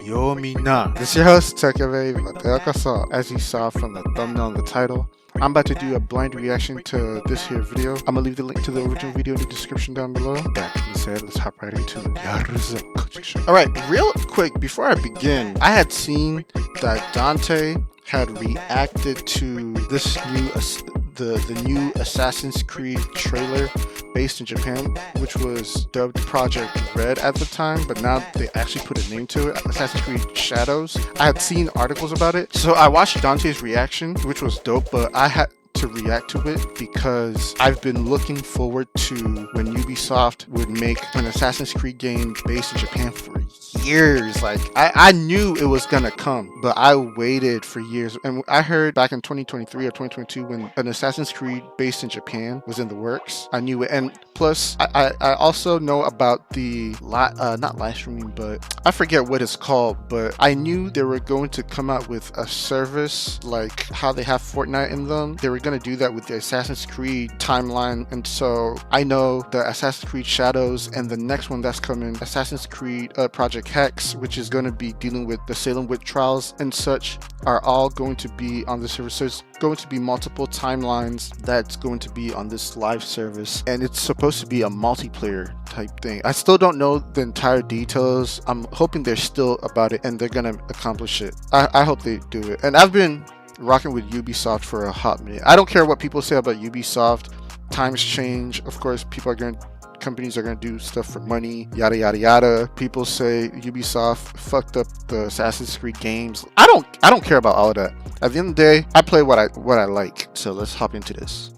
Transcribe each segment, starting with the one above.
Yo mina, this is your host Takebe Wataakaso. As you saw from the thumbnail and the title, I'm about to do a blind reaction to this here video. I'm gonna leave the link to the original video in the description down below. That being said, let's hop right into Yaruza. Alright, real quick, before I begin, I had seen that Dante had reacted to this new the new Assassin's Creed trailer based in Japan, which was dubbed Project Red at the time, but now they actually put a name to it, Assassin's Creed Shadows. I had seen articles about it, so I watched Dante's reaction, which was dope, but I had to react to it because I've been looking forward to when Ubisoft would make an Assassin's Creed game based in Japan for years. Like I knew it was gonna come, but I waited for years. And I heard back in 2023 or 2022 when an Assassin's Creed based in Japan was in the works, I knew it. And plus I also know about the not live streaming, but I forget what it's called, but I knew they were going to come out with a service like how they have Fortnite in them. They were going to do that with the Assassin's Creed timeline, and so I know the Assassin's Creed Shadows and the next one that's coming, Assassin's Creed Project Hex, which is going to be dealing with the Salem witch trials and such, are all going to be on the service. So it's going to be multiple timelines that's going to be on this live service, and it's supposed to be a multiplayer type thing. I still don't know the entire details. I'm hoping they're still about it and they're gonna accomplish it. I hope they do it. And I've been rocking with Ubisoft for a hot minute. I don't care what people say about Ubisoft. Times change. Of course, companies are going to do stuff for money, yada yada yada. People say Ubisoft fucked up the Assassin's Creed games. I don't care about all of that. At the end of the day, I play what I like. So let's hop into this.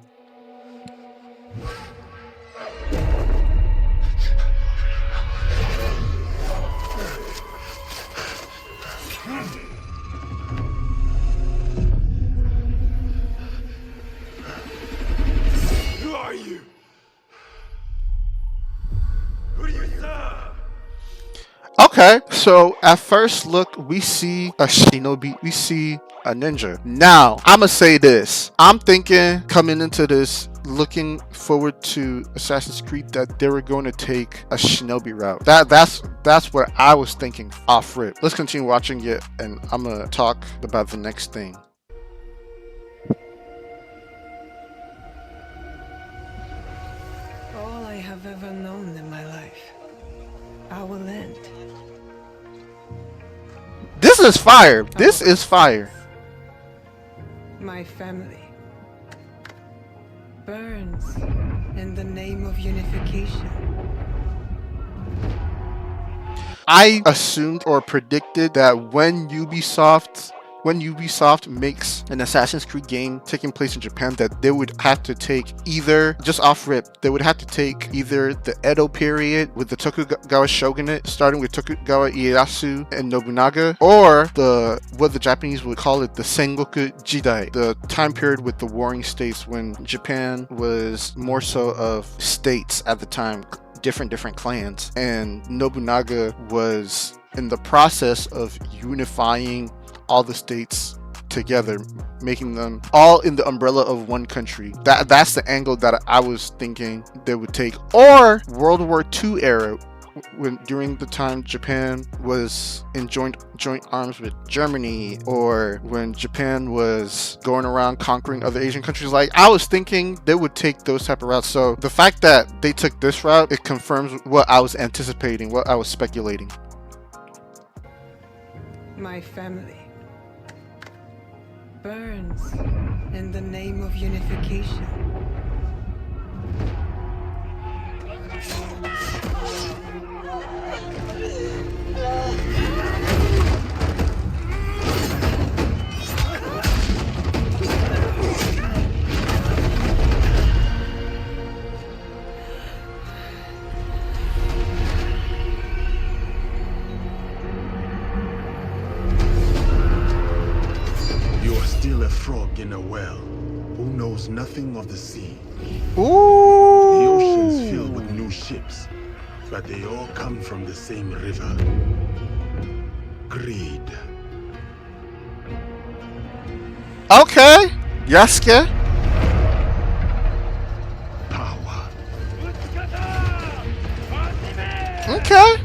Who are you? Who do you serve? Okay, so at first look, we see a shinobi, we see a ninja. Now, I'ma say this. I'm thinking coming into this, looking forward to Assassin's Creed, that they were going to take a shinobi route. That's what I was thinking off rip. Let's continue watching it, and I'm gonna talk about the next thing. All I have ever known in my life, I will end. This is fire. This is fire. My family burns in the name of unification. I assumed or predicted that when Ubisoft makes an Assassin's Creed game taking place in Japan, that they would have to take either, just off rip, they would have to take either the Edo period with the Tokugawa shogunate, starting with Tokugawa Ieyasu and Nobunaga, or what the Japanese would call it, the Sengoku Jidai, the time period with the warring states when Japan was more so of states at the time, different clans, and Nobunaga was in the process of unifying all the states together, making them all in the umbrella of one country. That's the angle that I was thinking they would take. Or World War II era, when during the time Japan was in joint arms with Germany, or when Japan was going around conquering other Asian countries. Like, I was thinking they would take those type of routes. So the fact that they took this route, it confirms what I was anticipating, what I was speculating. My family burns in the name of unification. You are still a frog in a well who knows nothing of the sea. Ooh. The ocean's filled with new ships, but they all come from the same river. Greed. Okay, Yasuke. Power. Okay.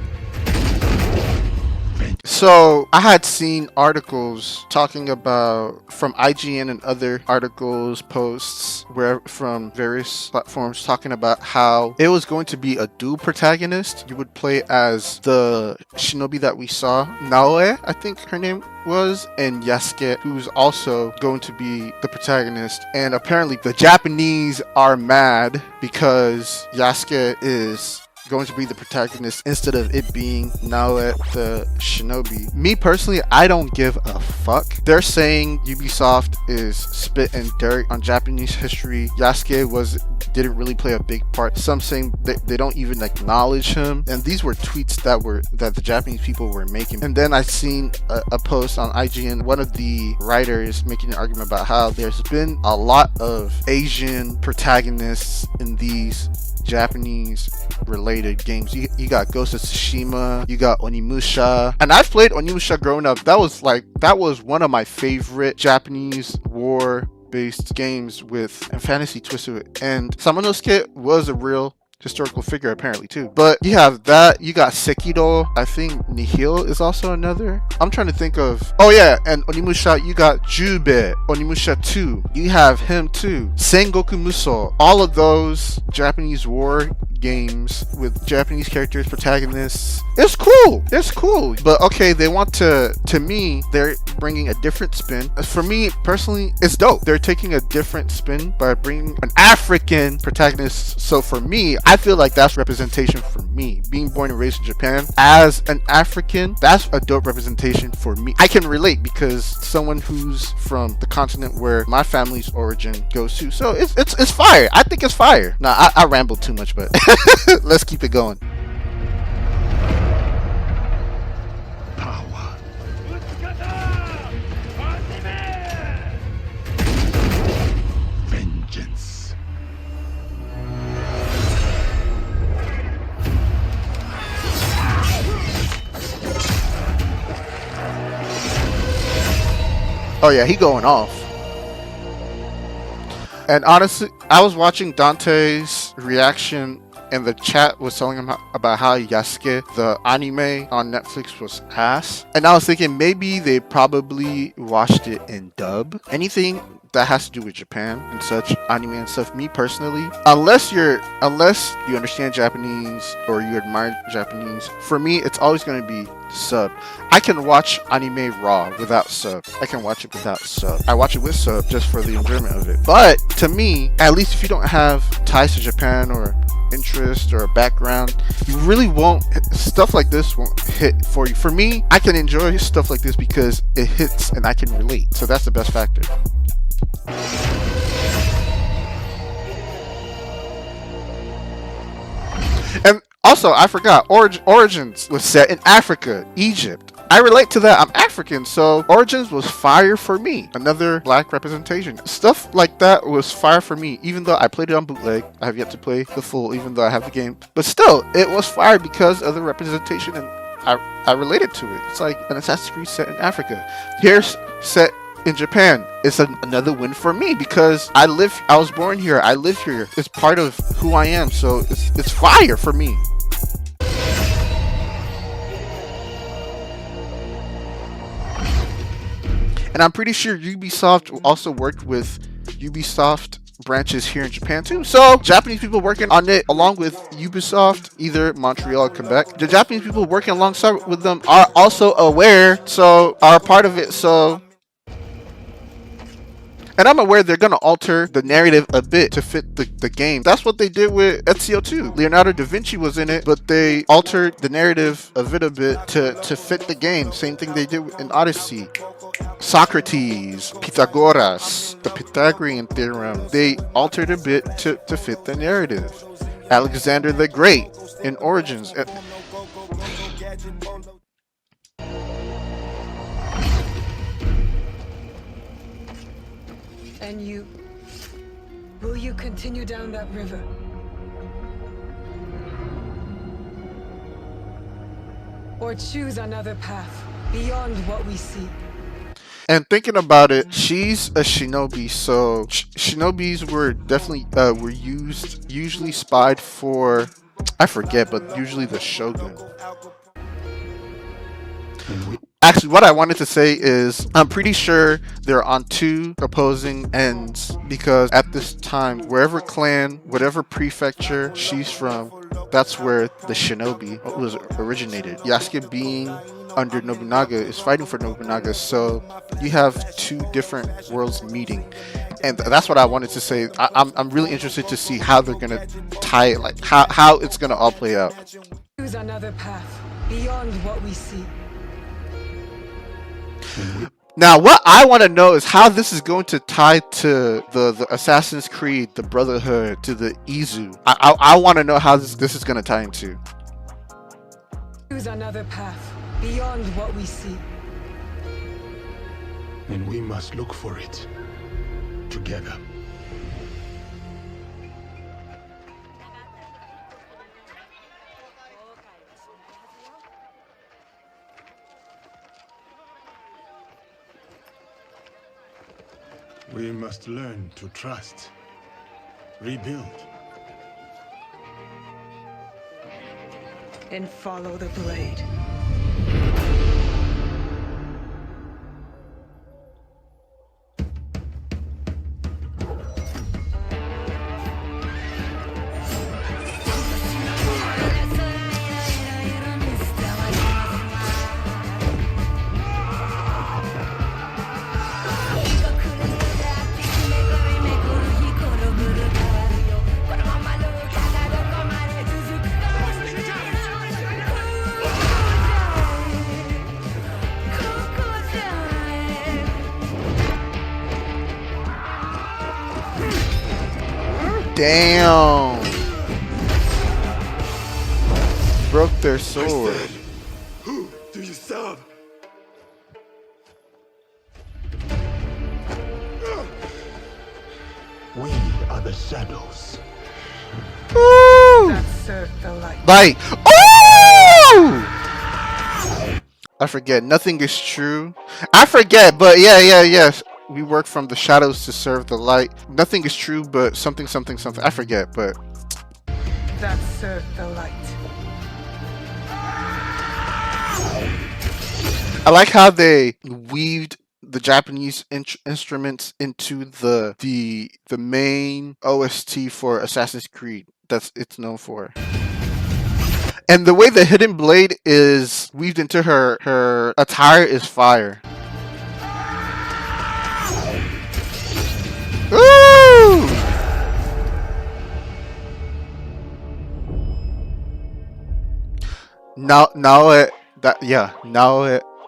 So I had seen articles talking about from IGN and other articles, posts where from various platforms talking about how it was going to be a dual protagonist. You would play as the shinobi that we saw, Naoe, I think her name was, and Yasuke, who's also going to be the protagonist. And apparently the Japanese are mad because Yasuke is going to be the protagonist instead of it being Naoe the shinobi. Me personally, I don't give a fuck. They're saying Ubisoft is spitting dirt on Japanese history. Yasuke didn't really play a big part. Some saying they don't even acknowledge him. And these were tweets that the Japanese people were making. And then I seen a post on IGN, one of the writers making an argument about how there's been a lot of Asian protagonists in these Japanese related games. You got Ghost of Tsushima, you got Onimusha, and I've played Onimusha growing up. That was one of my favorite Japanese war based games with a fantasy twist to it. And Samanosuke was a real historical figure apparently too. But you have that, you got Sekido, I think Nihil is also another. I'm trying to think of, oh yeah, and Onimusha, you got Jube, Onimusha 2, you have him too, Sengoku Musou. All of those Japanese war games with Japanese characters, protagonists, it's cool. But okay, they want to me, they're bringing a different spin. For me personally, it's dope. They're taking a different spin by bringing an African protagonist. So for me, I feel like that's representation for me. Being born and raised in Japan as an African, that's a dope representation for me. I can relate because someone who's from the continent where my family's origin goes to. So it's fire. I think it's fire. Nah, I rambled too much, but let's keep it going. Power. Vengeance. Oh yeah, he going off. And honestly, I was watching Dante's reaction and the chat was telling him about how Yasuke, the anime on Netflix, was ass. And I was thinking maybe they probably watched it in dub. Anything that has to do with Japan and such, anime and stuff, me personally, unless you understand Japanese or you admire Japanese, for me it's always going to be sub. I can watch anime raw without sub. I can watch it without sub. I watch it with sub just for the enjoyment of it. But to me, at least if you don't have ties to Japan or interest or background, you really won't, stuff like this won't hit for you. For me, I can enjoy stuff like this because it hits and I can relate. So that's the best factor. And also, I forgot, Origins was set in Africa, Egypt. I relate to that. I'm African, so Origins was fire for me. Another black representation. Stuff like that was fire for me, even though I played it on bootleg. I have yet to play the full, even though I have the game. But still, it was fire because of the representation, and I related to it. It's like an Assassin's Creed set in Africa. Here's set in Japan. It's another win for me because I was born here. I live here. It's part of who I am, so it's fire for me. And I'm pretty sure Ubisoft also worked with Ubisoft branches here in Japan too. So Japanese people working on it along with Ubisoft, either Montreal or Quebec. The Japanese people working alongside with them are also aware, so are a part of it. So, and I'm aware they're gonna alter the narrative a bit to fit the game. That's what they did with Ezio 2. Leonardo da Vinci was in it, but they altered the narrative of it a bit to fit the game. Same thing they did in Odyssey. Socrates, Pythagoras, the Pythagorean theorem, they altered a bit to fit the narrative. Alexander the Great in Origins. And you... will you continue down that river? Or choose another path beyond what we see? And thinking about it, she's a shinobi, so shinobis were definitely were usually spied for, I forget, but usually the shogun. Actually, what I wanted to say is I'm pretty sure they're on two opposing ends because at this time, wherever clan, whatever prefecture she's from, that's where the shinobi was originated. Yasuke being under Nobunaga is fighting for Nobunaga, so you have two different worlds meeting. And that's what I wanted to say. I'm really interested to see how they're gonna tie it, like how it's gonna all play out. Choose another path beyond what we see. Now, what I want to know is how this is going to tie to the Assassin's Creed, the Brotherhood, to the Izu. I want to know how this is going to tie into. Choose another path beyond what we see. And we must look for it together. We must learn to trust, rebuild. And follow the blade. Damn! Broke their sword. Who do you serve? We are the shadows. Woo! That serve the light. Like, oh! I forget. Nothing is true. I forget, but yes. We work from the shadows to serve the light. Nothing is true, but something. I forget, but That serve the light. I like how they weaved the Japanese instruments into the main OST for Assassin's Creed. That's it's known for. And the way the hidden blade is weaved into her attire is fire. Ooh! Naoe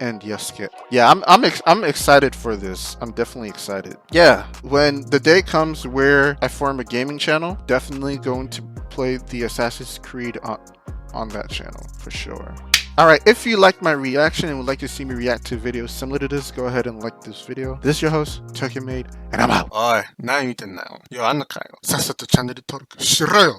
and Yasuke. Yeah, I'm excited for this. I'm definitely excited. Yeah, when the day comes where I form a gaming channel, definitely going to play the Assassin's Creed on that channel for sure. Alright, if you liked my reaction and would like to see me react to videos similar to this, go ahead and like this video. This is your host, Yasuke, and I'm out. 어이, 나 이때 나요. 요 안 나가요. 사 또 채널登録しろよ.